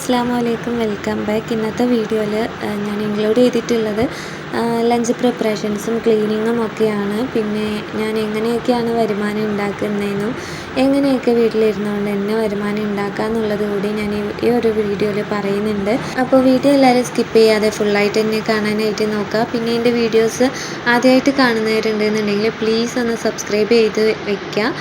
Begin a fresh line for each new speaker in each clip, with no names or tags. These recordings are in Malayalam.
അസ്സലാമു അലൈക്കും. Welcome back. ഇന്നത്തെ വീഡിയോയിൽ ഞാൻ ഇൻക്ലൂഡ് ചെയ്തിട്ടുള്ളത് ലഞ്ച് പ്രിപ്പറേഷൻസും ക്ലീനിങ്ങും ഒക്കെയാണ്. പിന്നെ ഞാൻ എങ്ങനെയൊക്കെയാണ് വരുമാനം ഉണ്ടാക്കുന്നതെന്നും എങ്ങനെയൊക്കെ വീട്ടിലിരുന്നുകൊണ്ട് തന്നെ വരുമാനം ഉണ്ടാക്കുക എന്നുള്ളത് കൂടി ഞാൻ ഈ ഒരു വീഡിയോയിൽ പറയുന്നുണ്ട്. അപ്പോൾ വീഡിയോ എല്ലാവരും സ്കിപ്പ് ചെയ്യാതെ ഫുള്ളായിട്ട് തന്നെ കാണാനായിട്ട് നോക്കുക. പിന്നെ എൻ്റെ വീഡിയോസ് ആദ്യമായിട്ട് കാണുന്നവരുണ്ടെന്നുണ്ടെങ്കിൽ പ്ലീസ് ഒന്ന് സബ്സ്ക്രൈബ് ചെയ്ത് വെക്കുക.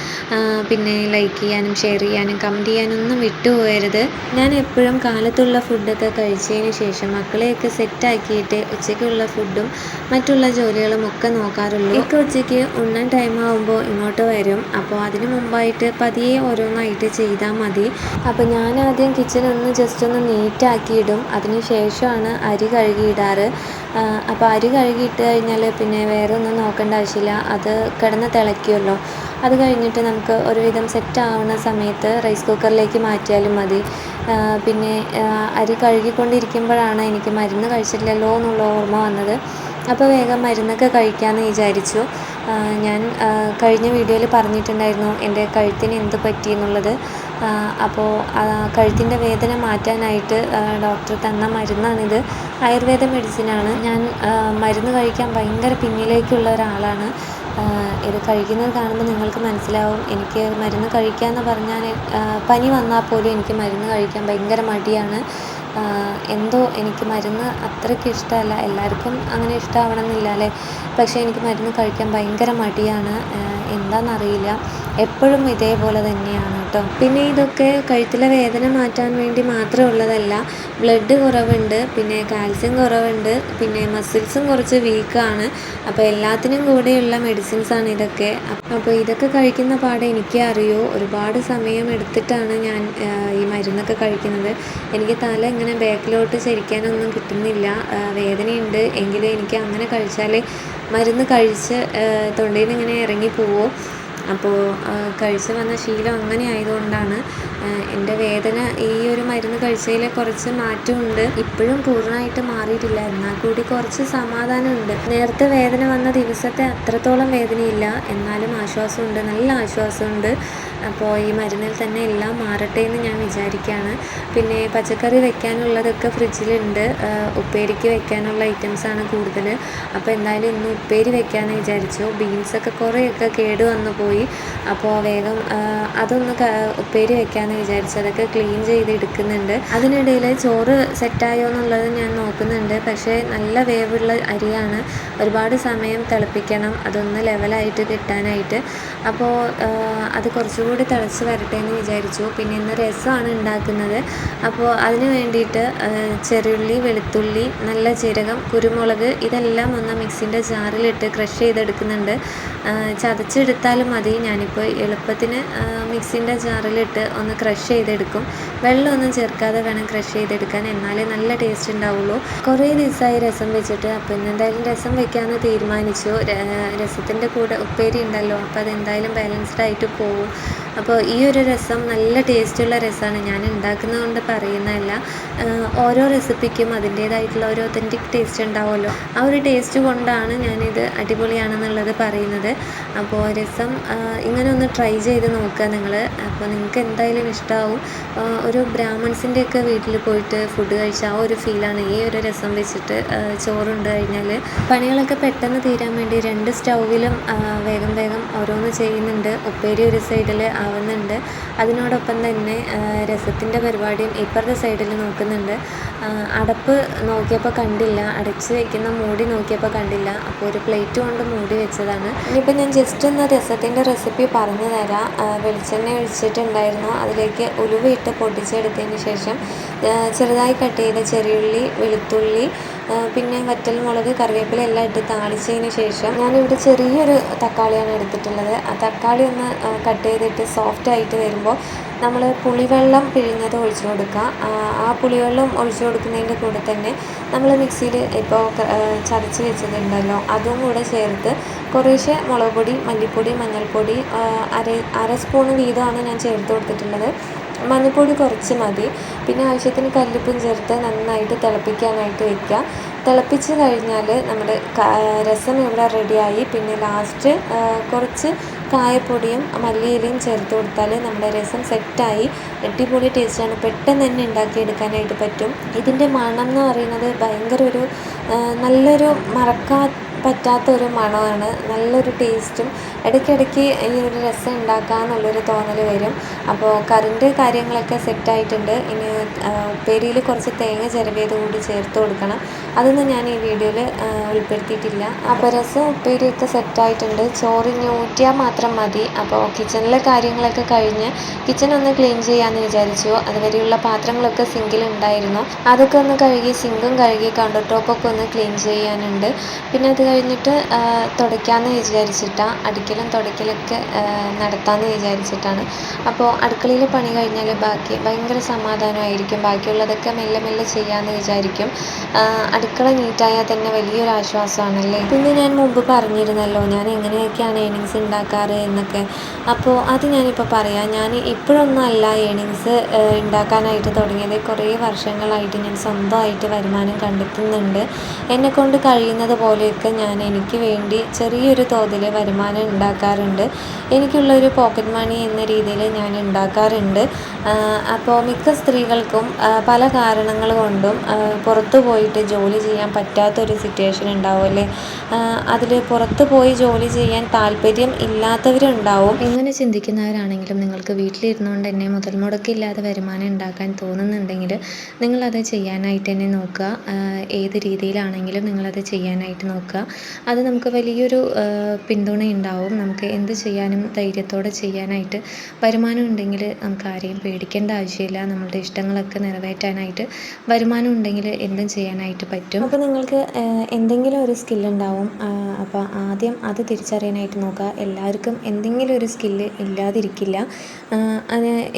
പിന്നെ ലൈക്ക് ചെയ്യാനും ഷെയർ ചെയ്യാനും കമൻറ്റ് ചെയ്യാനൊന്നും വിട്ടുപോകരുത്. ഞാൻ എപ്പോഴും കാലത്തുള്ള ഫുഡൊക്കെ കഴിച്ചതിന് ശേഷം മക്കളെയൊക്കെ സെറ്റാക്കിയിട്ട് ഉച്ചയ്ക്കുള്ള ഫുഡും മറ്റുള്ള ജോലികളും ഒക്കെ നോക്കാറുള്ളൂ. ഇക്ക ഉച്ചയ്ക്ക് ഉണ്ണാൻ ടൈം ആകുമ്പോൾ ഇങ്ങോട്ട് വരും. അപ്പോൾ അതിന് മുമ്പായിട്ട് പതിയെ ഓരോന്നായിട്ട് ചെയ്താൽ മതി. അപ്പോൾ ഞാൻ ആദ്യം കിച്ചൺ ജസ്റ്റ് ഒന്ന് നീറ്റാക്കിയിടും. അതിന് ശേഷമാണ് അരി കഴുകിയിടാറ്. അപ്പോൾ അരി കഴുകിയിട്ട് കഴിഞ്ഞാൽ പിന്നെ വേറെ ഒന്നും നോക്കേണ്ട ആവശ്യമില്ല, അത് കിടന്ന് തിളയ്ക്കുമല്ലോ. അത് കഴിഞ്ഞിട്ട് നമുക്ക് ഒരുവിധം സെറ്റാവുന്ന സമയത്ത് റൈസ് കുക്കറിലേക്ക് മാറ്റിയാലും മതി. പിന്നെ അരി കഴുകിക്കൊണ്ടിരിക്കുമ്പോഴാണ് എനിക്ക് മരുന്ന് കഴിച്ചിട്ടില്ലല്ലോ എന്നുള്ള ഓർമ്മ വന്നത്. അപ്പോൾ വേഗം മരുന്നൊക്കെ കഴിക്കാമെന്ന് വിചാരിച്ചു. ഞാൻ കഴിഞ്ഞ വീഡിയോയിൽ പറഞ്ഞിട്ടുണ്ടായിരുന്നു എൻ്റെ കഴുത്തിന് എന്ത് പറ്റി എന്നുള്ളത്. അപ്പോൾ കഴുത്തിൻ്റെ വേദന മാറ്റാനായിട്ട് ഡോക്ടർ തന്ന മരുന്നാണിത്. ആയുർവേദ മെഡിസിനാണ്. ഞാൻ മരുന്ന് കഴിക്കാൻ ഭയങ്കര പിന്നിലേക്കുള്ള ഒരാളാണ്. ഇത് കഴിക്കുന്നത് കാണുമ്പോൾ നിങ്ങൾക്ക് മനസ്സിലാവും. എനിക്ക് മരുന്ന് കഴിക്കാമെന്ന് പറഞ്ഞാൽ പനി വന്നാൽ പോലും എനിക്ക് മരുന്ന് കഴിക്കാൻ ഭയങ്കര മടിയാണ്. എന്തോ എനിക്ക് മരുന്ന് അത്രയ്ക്ക് ഇഷ്ടമല്ല. എല്ലാവർക്കും അങ്ങനെ ഇഷ്ടമാവണമെന്നില്ല അല്ലേ. പക്ഷേ എനിക്ക് മരുന്ന് കഴിക്കാൻ ഭയങ്കര മടിയാണ്. എന്താണെന്നറിയില്ല, എപ്പോഴും ഇതേപോലെ തന്നെയാണ് കേട്ടോ. പിന്നെ ഇതൊക്കെ കഴുത്തിലെ വേദന മാറ്റാൻ വേണ്ടി മാത്രം ഉള്ളതല്ല. ബ്ലഡ് കുറവുണ്ട്, പിന്നെ കാൽസ്യം കുറവുണ്ട്, പിന്നെ മസിൽസും കുറച്ച് വീക്കാണ്. അപ്പോൾ എല്ലാത്തിനും കൂടെയുള്ള മെഡിസിൻസാണ് ഇതൊക്കെ. അപ്പോൾ ഇതൊക്കെ കഴിക്കുന്ന പാടെ എനിക്കേ അറിയൂ. ഒരുപാട് സമയം എടുത്തിട്ടാണ് ഞാൻ ഈ മരുന്നൊക്കെ കഴിക്കുന്നത്. എനിക്ക് തല ഇങ്ങനെ ബാക്കിലോട്ട് ചരിക്കാനൊന്നും കിട്ടുന്നില്ല. വേദനയുണ്ട് എങ്കിലും എനിക്ക് അങ്ങനെ കഴിച്ചാൽ മരുന്ന് കഴിച്ച് തൊണ്ടയിൽ നിന്ന് ഇങ്ങനെ ഇറങ്ങിപ്പോവും. അപ്പോൾ കഴിച്ച് വന്ന ശീലം അങ്ങനെ ആയതുകൊണ്ടാണ് എൻ്റെ വേദന ഈ ഒരു മരുന്ന് കഴിച്ചതിൽ കുറച്ച് മാറ്റമുണ്ട്. ഇപ്പോഴും പൂർണ്ണമായിട്ട് മാറിയിട്ടില്ല, എന്നാൽ കൂടി കുറച്ച് സമാധാനമുണ്ട്. നേരത്തെ വേദന വന്ന ദിവസത്തെ അത്രത്തോളം വേദനയില്ല, എന്നാലും ആശ്വാസമുണ്ട്, നല്ല ആശ്വാസമുണ്ട്. അപ്പോൾ ഈ മരുന്നിൽ തന്നെ എല്ലാം മാറട്ടെ എന്ന് ഞാൻ വിചാരിക്കുകയാണ്. പിന്നെ പച്ചക്കറി വെക്കാനുള്ളതൊക്കെ ഫ്രിഡ്ജിലുണ്ട്. ഉപ്പേരിക്ക് വെക്കാനുള്ള ഐറ്റംസാണ് കൂടുതൽ. അപ്പോൾ എന്തായാലും ഇന്ന് ഉപ്പേരി വെക്കാമെന്ന് വിചാരിച്ചു. ബീൻസൊക്കെ കുറേയൊക്കെ കേട് വന്നു പോയി. അപ്പോൾ വേഗം അതൊന്ന് ഉപ്പേരി വെക്കാമെന്ന് വിചാരിച്ചു. അതൊക്കെ ക്ലീൻ ചെയ്ത് എടുക്കുന്നുണ്ട്. അതിനിടയിൽ ചോറ് സെറ്റായോ എന്നുള്ളത് ഞാൻ നോക്കുന്നുണ്ട്. പക്ഷേ നല്ല വേവുള്ള അരിയാണ്, ഒരുപാട് സമയം തിളപ്പിക്കണം അതൊന്ന് ലെവലായിട്ട് കിട്ടാനായിട്ട്. അപ്പോൾ അത് കുറച്ചുകൂടി തിളച്ച് വരട്ടെ എന്ന് വിചാരിച്ചു. പിന്നെ ഇന്ന് രസമാണ് ഉണ്ടാക്കുന്നത്. അപ്പോൾ അതിന് വേണ്ടിയിട്ട് ചെറിയുള്ളി, വെളുത്തുള്ളി, നല്ല ജീരകം, കുരുമുളക് ഇതെല്ലാം ഒന്ന് മിക്സിൻ്റെ ജാറിലിട്ട് ക്രഷ് ചെയ്തെടുക്കുന്നുണ്ട്. ചതച്ചെടുത്താലും മതി. ഞാനിപ്പോൾ എളുപ്പത്തിന് മിക്സിൻ്റെ ജാറിലിട്ട് ഒന്ന് ക്രഷ് ചെയ്തെടുക്കും. വെള്ളമൊന്നും ചേർക്കാതെ വേണം ക്രഷ് ചെയ്തെടുക്കാൻ, എന്നാലേ നല്ല ടേസ്റ്റ് ഉണ്ടാവുള്ളൂ. കുറേ ദിവസമായി രസം വെച്ചിട്ട്. അപ്പോൾ ഇന്നെന്തായാലും രസം വെക്കാമെന്ന് തീരുമാനിച്ചു. രസത്തിൻ്റെ കൂടെ ഉപ്പേരി ഉണ്ടല്ലോ, അപ്പോൾ അതെന്തായാലും ബാലൻസ്ഡ് ആയിട്ട് പോവും. അപ്പോൾ ഈ ഒരു രസം നല്ല ടേസ്റ്റുള്ള രസമാണ്. ഞാൻ ഉണ്ടാക്കുന്നത് കൊണ്ട് പറയുന്നതല്ല. ഓരോ റെസിപ്പിക്കും അതിൻ്റേതായിട്ടുള്ള ഒരു ഒതൻറ്റിക് ടേസ്റ്റ് ഉണ്ടാവുമല്ലോ. ആ ഒരു ടേസ്റ്റ് കൊണ്ടാണ് ഞാനിത് അടിപൊളിയാണെന്നുള്ളത് പറയുന്നത്. അപ്പോൾ രസം ഇങ്ങനെ ഒന്ന് ട്രൈ ചെയ്ത് നോക്കുക നിങ്ങൾ. അപ്പോൾ നിങ്ങൾക്ക് എന്തായാലും ഇഷ്ടമാവും. ഒരു ബ്രാഹ്മൺസിൻ്റെയൊക്കെ വീട്ടിൽ പോയിട്ട് ഫുഡ് കഴിച്ച ആ ഒരു ഫീലാണ് ഈ ഒരു രസം വെച്ചിട്ട് ചോറുണ്ട് കഴിഞ്ഞാൽ. പണികളൊക്കെ പെട്ടെന്ന് തീരാൻ വേണ്ടി 2 സ്റ്റൗവിലും വേഗം വേഗം ഓരോന്ന് ചെയ്യുന്നുണ്ട്. ഉപ്പേരി ഒരു സൈഡിൽ ആവുന്നുണ്ട്, അതിനോടൊപ്പം തന്നെ രസത്തിൻ്റെ പരിപാടിയും ഇപ്പുറത്തെ സൈഡിൽ നോക്കുന്നുണ്ട്. അടപ്പ് നോക്കിയപ്പോൾ കണ്ടില്ല, അടച്ച് വയ്ക്കുന്ന മൂടി നോക്കിയപ്പോൾ കണ്ടില്ല. അപ്പോൾ ഒരു പ്ലേറ്റ് കൊണ്ട് മൂടി വെച്ചതാണ്. ഇനിയിപ്പോൾ ഞാൻ ജസ്റ്റ് ഒന്ന് രസത്തിൻ്റെ റെസിപ്പി പറഞ്ഞു തരാം. വെളിച്ചെണ്ണ ഒഴിച്ചിട്ടുണ്ടായിരുന്നു. അതിലേക്ക് ഉലുവയിട്ട് പൊടിച്ചെടുത്തതിന് ശേഷം ചെറുതായി കട്ട് ചെയ്ത ചെറിയുള്ളി, വെളുത്തുള്ളി, പിന്നെ വറ്റൽമുളക്, കറിവേപ്പില എല്ലാം ഇട്ട് താളിച്ചതിന് ശേഷം ഞാനിവിടെ ചെറിയൊരു തക്കാളിയാണ് എടുത്തിട്ടുള്ളത്. ആ തക്കാളി ഒന്ന് കട്ട് ചെയ്തിട്ട് സോഫ്റ്റായിട്ട് വരുമ്പോൾ നമ്മൾ പുളിവെള്ളം പിഴിഞ്ഞത് ഒഴിച്ചു കൊടുക്കുക. ആ പുളിവെള്ളം ഒഴിച്ചു കൊടുക്കുന്നതിൻ്റെ കൂടെ തന്നെ നമ്മൾ മിക്സിയിൽ ഇപ്പോൾ ചതച്ച് വെച്ചതുണ്ടല്ലോ അതും കൂടെ ചേർത്ത് കുറേശ്ശെ മുളക് പൊടി, മല്ലിപ്പൊടി, മഞ്ഞൾപ്പൊടി അര സ്പൂണ് വീതമാണ് ഞാൻ ചേർത്ത് കൊടുത്തിട്ടുള്ളത്. മഞ്ഞൾപ്പൊടി കുറച്ച് മതി. പിന്നെ ആവശ്യത്തിന് കല്ലുപ്പും ചേർത്ത് നന്നായിട്ട് തിളപ്പിക്കാനായിട്ട് വയ്ക്കുക. തിളപ്പിച്ച് കഴിഞ്ഞാൽ നമ്മുടെ രസം ഇവിടെ റെഡിയായി. പിന്നെ ലാസ്റ്റ് കുറച്ച് കായപ്പൊടിയും മല്ലിയിലയും ചേർത്ത് കൊടുത്താൽ നമ്മുടെ രസം സെറ്റായി. അടിപൊളി ടേസ്റ്റാണ്. പെട്ടെന്ന് തന്നെ ഉണ്ടാക്കിയെടുക്കാനായിട്ട് പറ്റും. ഇതിൻ്റെ മണം എന്ന് പറയുന്നത് ഭയങ്കര ഒരു നല്ലൊരു മറക്കാൻ പറ്റാത്തൊരു മണമാണ്. നല്ലൊരു ടേസ്റ്റും. ഇടയ്ക്കിടയ്ക്ക് ഈ ഒരു രസം ഉണ്ടാക്കാമെന്നുള്ളൊരു തോന്നൽ വരും. അപ്പോൾ കറിൻ്റെ കാര്യങ്ങളൊക്കെ സെറ്റായിട്ടുണ്ട്. ഇനി ഉപ്പേരിയിൽ കുറച്ച് തേങ്ങ ചിരവിയത് കൂടി ചേർത്ത് കൊടുക്കണം. അതൊന്നും ഞാൻ ഈ വീഡിയോയിൽ ഉൾപ്പെടുത്തിയിട്ടില്ല. അപ്പോൾ രസം ഉപ്പേരിയൊക്കെ സെറ്റായിട്ടുണ്ട്. ചോറിന് ഊറ്റിയാൽ മാത്രം മതി. അപ്പോൾ കിച്ചണിലെ കാര്യങ്ങളൊക്കെ കഴിഞ്ഞ് കിച്ചണൊന്ന് ക്ലീൻ ചെയ്യാമെന്ന് വിചാരിച്ചു. അതുവരെയുള്ള പാത്രങ്ങളൊക്കെ സിങ്കിലുണ്ടായിരുന്നു. അതൊക്കെ ഒന്ന് കഴുകി, സിങ്കും കഴുകി, കൗണ്ടർ ടോപ്പൊക്കെ ഒന്ന് ക്ലീൻ ചെയ്യാനുണ്ട്. പിന്നെ അത് കഴിഞ്ഞിട്ട് തുടയ്ക്കാമെന്ന് വിചാരിച്ചിട്ടാണ്. അടിക്കലും തുടയ്ക്കലൊക്കെ നടത്താമെന്ന് വിചാരിച്ചിട്ടാണ്. അപ്പോൾ അടുക്കളയിൽ പണി കഴിഞ്ഞാൽ ഭയങ്കര സമാധാനമായിരിക്കും. ബാക്കിയുള്ളതൊക്കെ മെല്ലെ മെല്ലെ ചെയ്യാമെന്ന് വിചാരിക്കും. അടുക്കള നീറ്റായാൽ തന്നെ വലിയൊരു ആശ്വാസമാണല്ലേ. പിന്നെ ഞാൻ മുമ്പ് പറഞ്ഞിരുന്നല്ലോ ഞാൻ എങ്ങനെയൊക്കെയാണ് ഏണിങ്സ് ഉണ്ടാക്കാറ് എന്നൊക്കെ. അപ്പോൾ അത് ഞാനിപ്പോൾ പറയാം. ഞാൻ ഇപ്പോഴൊന്നും അല്ല ഏണിങ്സ് ഉണ്ടാക്കാനായിട്ട് തുടങ്ങിയത്. കുറേ വർഷങ്ങളായിട്ട് ഞാൻ സ്വന്തമായിട്ട് വരുമാനം കണ്ടെത്തുന്നുണ്ട്. എന്നെക്കൊണ്ട് കഴിയുന്നത് പോലെയൊക്കെ ഞാൻ എനിക്ക് വേണ്ടി ചെറിയൊരു തോതിൽ വരുമാനം ഉണ്ടാക്കാറുണ്ട്. എനിക്കുള്ളൊരു പോക്കറ്റ് മണി എന്ന രീതിയിൽ ഞാൻ ഉണ്ടാക്കാറുണ്ട്. അപ്പോൾ മിക്ക സ്ത്രീകൾക്കും പല കാരണങ്ങൾ കൊണ്ടും പുറത്തു പോയിട്ട് ജോലി ചെയ്യാൻ പറ്റാത്തൊരു സിറ്റുവേഷൻ ഉണ്ടാവുമല്ലേ. അതിൽ പുറത്ത് പോയി ജോലി ചെയ്യാൻ താല്പര്യം ഇല്ലാത്തവരുണ്ടാവും. എങ്ങനെ ചിന്തിക്കുന്നവരാണെങ്കിലും നിങ്ങൾക്ക് വീട്ടിലിരുന്നുകൊണ്ട് തന്നെ മുതൽ മുടക്കില്ലാതെ വരുമാനം ഉണ്ടാക്കാൻ തോന്നുന്നുണ്ടെങ്കിൽ നിങ്ങളത് ചെയ്യാനായിട്ട് തന്നെ നോക്കുക. ഏത് രീതിയിലാണെങ്കിലും നിങ്ങളത് ചെയ്യാനായിട്ട് നോക്കുക. അത് നമുക്ക് വലിയൊരു പിന്തുണയുണ്ടാവും. നമുക്ക് എന്ത് ചെയ്യാനും ധൈര്യത്തോടെ ചെയ്യാനായിട്ട് വരുമാനം ഉണ്ടെങ്കിൽ നമുക്ക് ആരെയും പേടിക്കേണ്ട ആവശ്യമില്ല. നമ്മളുടെ ഇഷ്ടങ്ങളൊക്കെ നിറവേറ്റാനായിട്ട് വരുമാനം ഉണ്ടെങ്കിൽ എന്തും ചെയ്യാനായിട്ട് പറ്റും. അപ്പോൾ നിങ്ങൾക്ക് എന്തെങ്കിലും ഒരു സ്കില്ലുണ്ടാവും. അപ്പോൾ ആദ്യം അത് തിരിച്ചറിയാനായിട്ട് നോക്കുക. എല്ലാവർക്കും എന്തെങ്കിലും ഒരു സ്കില്ല് ഇല്ലാതിരിക്കില്ല.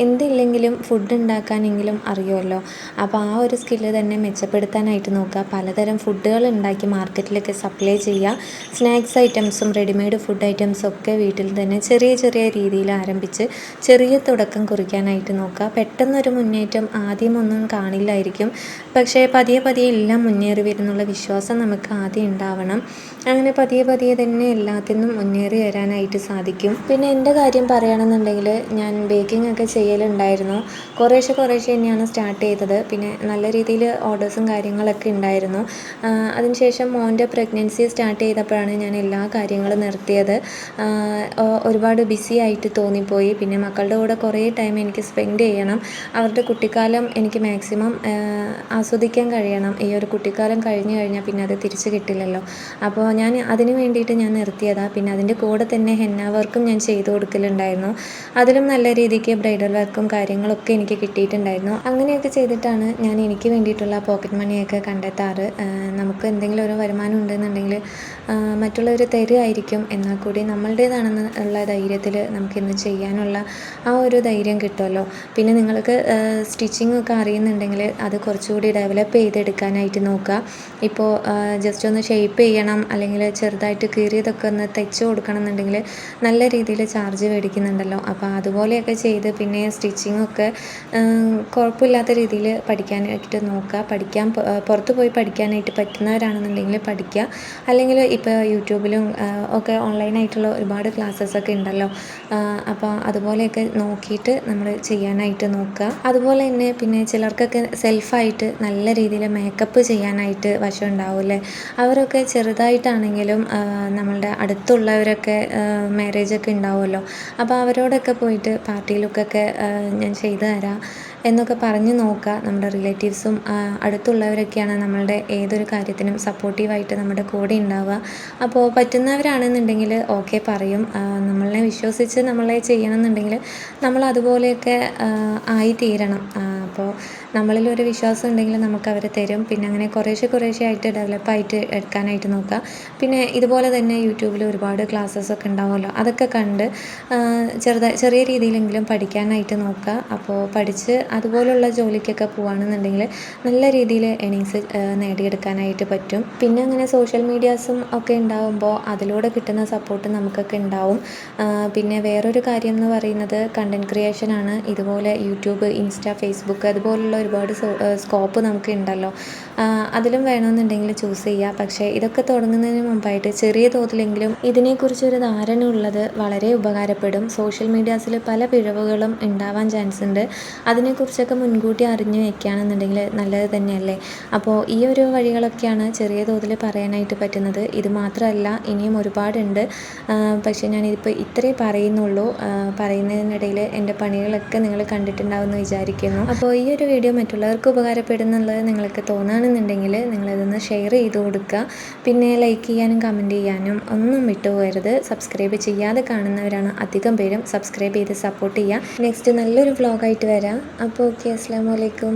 എന്തില്ലെങ്കിലും ഫുഡ് ഉണ്ടാക്കാനെങ്കിലും അറിയുമല്ലോ. അപ്പോൾ ആ ഒരു സ്കില്ല് തന്നെ മെച്ചപ്പെടുത്താനായിട്ട് നോക്കുക. പലതരം ഫുഡുകൾ ഉണ്ടാക്കി മാർക്കറ്റിലൊക്കെ സപ്ലൈ ചെയ്യുക. സ്നാക്സ് ഐറ്റംസും റെഡിമെയ്ഡ് ഫുഡ് ഐറ്റംസും ഒക്കെ വീട്ടിൽ തന്നെ ചെറിയ ചെറിയ രീതിയിൽ ആരംഭിച്ച് ചെറിയ തുടക്കം കുറിക്കാനായിട്ട് നോക്കുക. പെട്ടെന്നൊരു മുന്നേറ്റം ആദ്യമൊന്നും കാണില്ലായിരിക്കും. പക്ഷേ പതിയെ പതിയെ എല്ലാം മുന്നേറി വരുന്നുള്ള വിശ്വാസം നമുക്ക് ആദ്യം ഉണ്ടാവണം. അങ്ങനെ പതിയെ പതിയെ തന്നെ എല്ലാത്തിനും മുന്നേറി വരാനായിട്ട് സാധിക്കും. പിന്നെ എൻ്റെ കാര്യം പറയുകയാണെന്നുണ്ടെങ്കിൽ ഞാൻ ബേക്കിംഗ് ഒക്കെ ചെയ്യലുണ്ടായിരുന്നു. കുറേശ്ശെ തന്നെയാണ് സ്റ്റാർട്ട് ചെയ്തത്. പിന്നെ നല്ല രീതിയിൽ ഓർഡേഴ്സും കാര്യങ്ങളൊക്കെ ഉണ്ടായിരുന്നു. അതിനുശേഷം മോൻ്റെ പ്രഗ്നൻസി സ്റ്റാർട്ട് ചെയ്തപ്പോഴാണ് ഞാൻ എല്ലാ കാര്യങ്ങളും നിർത്തിയത്. ഒരുപാട് ബിസി ആയിട്ട് തോന്നിപ്പോയി. പിന്നെ മക്കളുടെ കൂടെ കുറേ ടൈം എനിക്ക് സ്പെൻഡ് ചെയ്യണം. അവരുടെ കുട്ടിക്കാലം എനിക്ക് മാക്സിമം ആസ്വദിക്കാൻ കഴിയണം. ഈ ഒരു കുട്ടിക്കാലം കഴിഞ്ഞ് കഴിഞ്ഞാൽ പിന്നെ അത് തിരിച്ച് കിട്ടില്ലല്ലോ. അപ്പോൾ ഞാൻ അതിന് വേണ്ടിയിട്ട് ഞാൻ നിർത്തിയതാണ്. പിന്നെ അതിൻ്റെ കൂടെ തന്നെ ഹെന്ന വർക്കും ഞാൻ ചെയ്തു കൊടുക്കലുണ്ടായിരുന്നു. അതിലും നല്ല രീതിക്ക് ബ്രൈഡൽ വർക്കും കാര്യങ്ങളൊക്കെ എനിക്ക് കിട്ടിയിട്ടുണ്ടായിരുന്നു. അങ്ങനെയൊക്കെ ചെയ്തിട്ടാണ് ഞാൻ എനിക്ക് വേണ്ടിയിട്ടുള്ള പോക്കറ്റ് മണിയൊക്കെ കണ്ടെത്താറ്. നമുക്ക് എന്തെങ്കിലും ഒരു വരുമാനം ഉണ്ടെന്നുണ്ടെങ്കിൽ മറ്റുള്ളവർ തരുമായിരിക്കും. എന്നാൽ കൂടി നമ്മളുടേതാണെന്ന് ഉള്ള ധൈര്യത്തിൽ നമുക്കിന്ന് ചെയ്യാനുള്ള ആ ഒരു ധൈര്യം കിട്ടുമല്ലോ. പിന്നെ നിങ്ങൾക്ക് സ്റ്റിച്ചിങ് ഒക്കെ അറിയുന്നുണ്ടെങ്കിൽ അത് കുറച്ചുകൂടി ഡെവലപ്പ് ചെയ്തെടുക്കാനായിട്ട് നോക്കുക. ഇപ്പോൾ ജസ്റ്റ് ഒന്ന് ഷേപ്പ് ചെയ്യണം, അല്ലെങ്കിൽ ചെറുതായിട്ട് കീറിയതൊക്കെ ഒന്ന് തയ്ച്ച് കൊടുക്കണം എന്നുണ്ടെങ്കിൽ നല്ല രീതിയിൽ ചാർജ് മേടിക്കുന്നുണ്ടല്ലോ. അപ്പോൾ അതുപോലെയൊക്കെ ചെയ്ത് പിന്നെ സ്റ്റിച്ചിങ്ങൊക്കെ കുഴപ്പമില്ലാത്ത രീതിയിൽ പഠിക്കാനായിട്ട് നോക്കുക. പുറത്ത് പോയി പഠിക്കാനായിട്ട് പറ്റുന്നവരാണെന്നുണ്ടെങ്കിൽ പഠിക്കുക. അല്ലെങ്കിൽ ഇപ്പോൾ യൂട്യൂബിലും ഒക്കെ ഓൺലൈനായിട്ടുള്ള ഒരുപാട് ക്ലാസ്സസൊക്കെ ഉണ്ടല്ലോ. അപ്പോൾ അതുപോലെയൊക്കെ നോക്കിയിട്ട് നമ്മൾ ചെയ്യാനായിട്ട് നോക്കുക. അതുപോലെ തന്നെ പിന്നെ ചിലർക്കൊക്കെ സെൽഫായിട്ട് നല്ല രീതിയിൽ മേക്കപ്പ് ചെയ്യാനായിട്ട് വശം ഉണ്ടാവില്ലേ. അവരൊക്കെ ചെറുതായിട്ടാണെങ്കിലും നമ്മളുടെ അടുത്തുള്ളവരൊക്കെ മാരേജൊക്കെ ഉണ്ടാവുമല്ലോ. അപ്പോൾ അവരോടൊക്കെ പോയിട്ട് പാർട്ടി ലുക്കൊക്കെ ഞാൻ ചെയ്തു തരാം എന്നൊക്കെ പറഞ്ഞ് നോക്കുക. നമ്മുടെ റിലേറ്റീവ്സും അടുത്തുള്ളവരൊക്കെയാണ് നമ്മളുടെ ഏതൊരു കാര്യത്തിനും സപ്പോർട്ടീവായിട്ട് നമ്മുടെ കൂടെ ഉണ്ടാവുക. അപ്പോൾ പറ്റുന്നവരാണെന്നുണ്ടെങ്കിൽ ഓക്കെ പറയും. നമ്മളെ വിശ്വസിച്ച് നമ്മളെ ചെയ്യണമെന്നുണ്ടെങ്കിൽ നമ്മൾ അതുപോലെയൊക്കെ ആയിത്തീരണം. അപ്പോൾ നമ്മളിലൊരു വിശ്വാസം ഉണ്ടെങ്കിൽ നമുക്ക് അവർ തരും. പിന്നെ അങ്ങനെ കുറേശ്ശെ ആയിട്ട് ഡെവലപ്പായിട്ട് എടുക്കാനായിട്ട് നോക്കുക. പിന്നെ ഇതുപോലെ തന്നെ യൂട്യൂബിൽ ഒരുപാട് ക്ലാസ്സസൊക്കെ ഉണ്ടാവുമല്ലോ. അതൊക്കെ കണ്ട് ചെറിയ രീതിയിലെങ്കിലും പഠിക്കാനായിട്ട് നോക്കുക. അപ്പോൾ പഠിച്ച് അതുപോലുള്ള ജോലിക്കൊക്കെ പോവുകയാണെന്നുണ്ടെങ്കിൽ നല്ല രീതിയിൽ ഏണിങ്സ് നേടിയെടുക്കാനായിട്ട് പറ്റും. പിന്നെ അങ്ങനെ സോഷ്യൽ മീഡിയാസും ഒക്കെ ഉണ്ടാകുമ്പോൾ അതിലൂടെ കിട്ടുന്ന സപ്പോർട്ട് നമുക്കൊക്കെ ഉണ്ടാവും. പിന്നെ വേറൊരു കാര്യം എന്ന് പറയുന്നത് കണ്ടൻറ് ക്രിയേഷനാണ്. ഇതുപോലെ യൂട്യൂബ്, ഇൻസ്റ്റ, ഫേസ്ബുക്ക് ഫേസ്ബുക്ക് അതുപോലുള്ള ഒരുപാട് സ്കോപ്പ് നമുക്ക് ഉണ്ടല്ലോ. അതിലും വേണമെന്നുണ്ടെങ്കിൽ ചൂസ് ചെയ്യുക. പക്ഷേ ഇതൊക്കെ തുടങ്ങുന്നതിന് മുമ്പായിട്ട് ചെറിയ തോതിലെങ്കിലും ഇതിനെക്കുറിച്ചൊരു ധാരണ ഉള്ളത് വളരെ ഉപകാരപ്പെടും. സോഷ്യൽ മീഡിയാസിൽ പല പിഴവുകളും ഉണ്ടാവാൻ ചാൻസ് ഉണ്ട്. അതിനെക്കുറിച്ചൊക്കെ മുൻകൂട്ടി അറിഞ്ഞു വെക്കുകയാണെന്നുണ്ടെങ്കിൽ നല്ലത് തന്നെയല്ലേ. അപ്പോൾ ഈ ഒരു വഴികളൊക്കെയാണ് ചെറിയ തോതിൽ പറയാനായിട്ട് പറ്റുന്നത്. ഇത് മാത്രമല്ല, ഇനിയും ഒരുപാടുണ്ട്. പക്ഷേ ഞാനിതിപ്പോൾ ഇത്രയേ പറയുന്നുള്ളൂ. പറയുന്നതിനിടയിൽ എൻ്റെ പണികളൊക്കെ നിങ്ങൾ കണ്ടിട്ടുണ്ടാവുമെന്ന് വിചാരിക്കുന്നു. അപ്പോൾ ഈ ഒരു വീഡിയോ മറ്റുള്ളവർക്ക് ഉപകാരപ്പെടുന്നുള്ളത് നിങ്ങൾക്ക് തോന്നുകയാണെന്നുണ്ടെങ്കിൽ നിങ്ങളതൊന്ന് ഷെയർ ചെയ്ത് കൊടുക്കുക. പിന്നെ ലൈക്ക് ചെയ്യാനും കമൻറ്റ് ചെയ്യാനും ഒന്നും വിട്ടുപോകരുത്. സബ്സ്ക്രൈബ് ചെയ്യാതെ കാണുന്നവരാണ് അധികം പേരും. സബ്സ്ക്രൈബ് ചെയ്ത് സപ്പോർട്ട് ചെയ്യുക. നെക്സ്റ്റ് നല്ലൊരു വ്ളോഗായിട്ട് വരാം. അപ്പോൾ ഓക്കെ, അസ്സലാമു അലൈക്കും.